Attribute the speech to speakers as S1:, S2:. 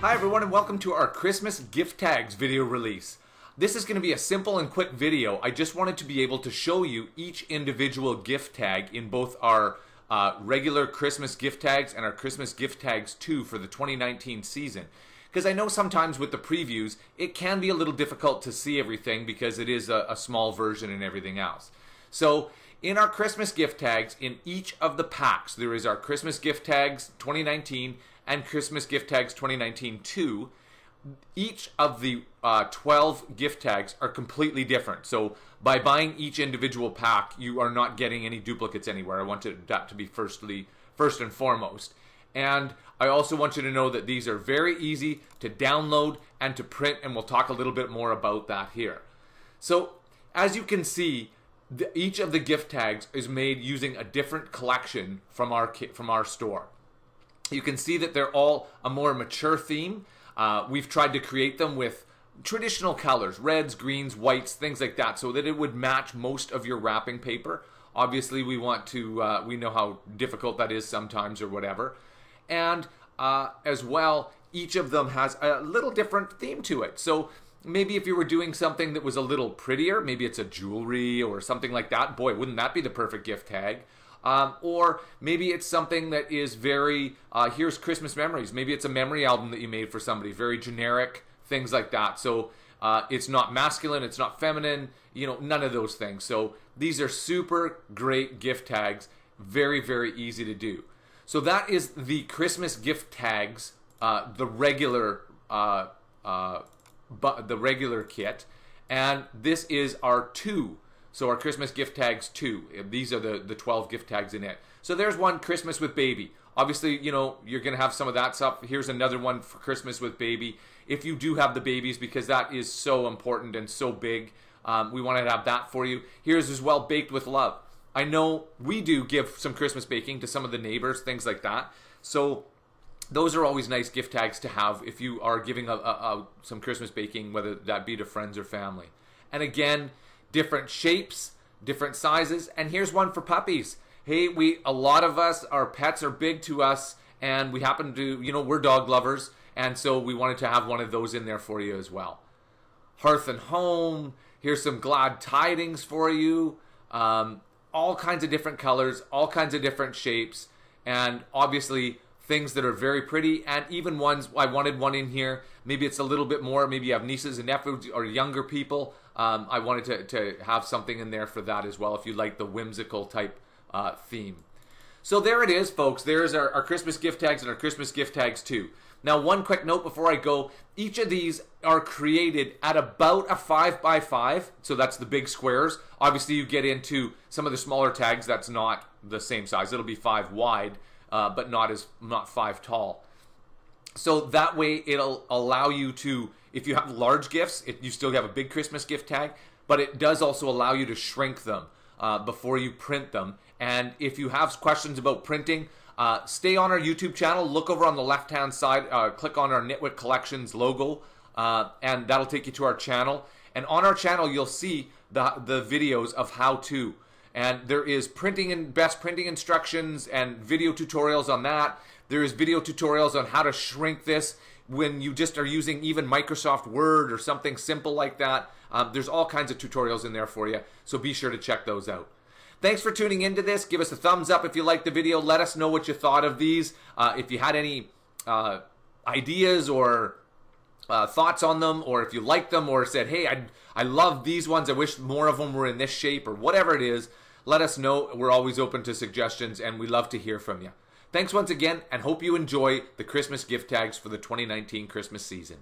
S1: Hi everyone and welcome to our Christmas gift tags video release. This is going to be a simple and quick video. I just wanted to be able to show you each individual gift tag in both our regular Christmas gift tags and our Christmas gift tags 2 for the 2019 season. Because I know sometimes with the previews it can be a little difficult to see everything because it is a small version and everything else. So in our Christmas gift tags, in each of the packs, there is our Christmas gift tags 2019 and Christmas gift tags 2019-2. Each of the 12 gift tags are completely different. So by buying each individual pack, you are not getting any duplicates anywhere. I wanted that to be first and foremost. And I also want you to know that these are very easy to download and to print, and we'll talk a little bit more about that here. So as you can see, each of the gift tags is made using a different collection from our store. You can see that they're all a more mature theme. We've tried to create them with traditional colors, reds, greens, whites, things like that, so that it would match most of your wrapping paper. Obviously, we want to, we know how difficult that is sometimes or whatever. And as well, each of them has a little different theme to it. So maybe if you were doing something that was a little prettier, maybe it's a jewelry or something like that, boy, wouldn't that be the perfect gift tag? Or maybe it's something that is very, here's Christmas memories. Maybe it's a memory album that you made for somebody, very generic, things like that. So it's not masculine, it's not feminine, you know, none of those things. So these are super great gift tags, very, very easy to do. So that is the Christmas gift tags, the regular kit, and this is our 2. So our Christmas gift tags 2. These are the 12 gift tags in it. So there's one, Christmas with baby. Obviously, you know, you're going to have some of that stuff. Here's another one for Christmas with baby. If you do have the babies, because that is so important and so big, we wanted to have that for you. Here's as well, baked with love. I know we do give some Christmas baking to some of the neighbors, things like that. So those are always nice gift tags to have if you are giving some Christmas baking, whether that be to friends or family. And again, different shapes, different sizes, and here's one for puppies. Hey, a lot of us, our pets are big to us, and we happen to, you know, we're dog lovers, and so we wanted to have one of those in there for you as well. Hearth and home, here's some glad tidings for you, all kinds of different colors, all kinds of different shapes, and obviously things that are very pretty, and even ones, I wanted one in here, maybe it's a little bit more, maybe you have nieces and nephews or younger people. I wanted to have something in there for that as well if you like the whimsical type theme. So there it is, folks. There's our Christmas gift tags and our Christmas gift tags 2. Now, one quick note before I go, each of these are created at about a 5x5, so that's the big squares. Obviously, you get into some of the smaller tags, that's not the same size. It'll be 5 wide, but not 5 tall. So that way it'll allow you to, if you have large gifts, you still have a big Christmas gift tag, but it does also allow you to shrink them before you print them. And if you have questions about printing, stay on our YouTube channel, look over on the left-hand side, click on our Nitwit Collections logo, and that'll take you to our channel. And on our channel, you'll see the videos of how to. And there is printing and best printing instructions and video tutorials on that. There is video tutorials on how to shrink this when you just are using even Microsoft Word or something simple like that. There's all kinds of tutorials in there for you, so be sure to check those out. Thanks for tuning into this. Give us a thumbs up if you liked the video. Let us know what you thought of these. If you had any ideas or thoughts on them, or if you liked them or said, hey, I love these ones, I wish more of them were in this shape, or whatever it is, let us know. We're always open to suggestions, and we love to hear from you. Thanks once again, and hope you enjoy the Christmas gift tags for the 2019 Christmas season.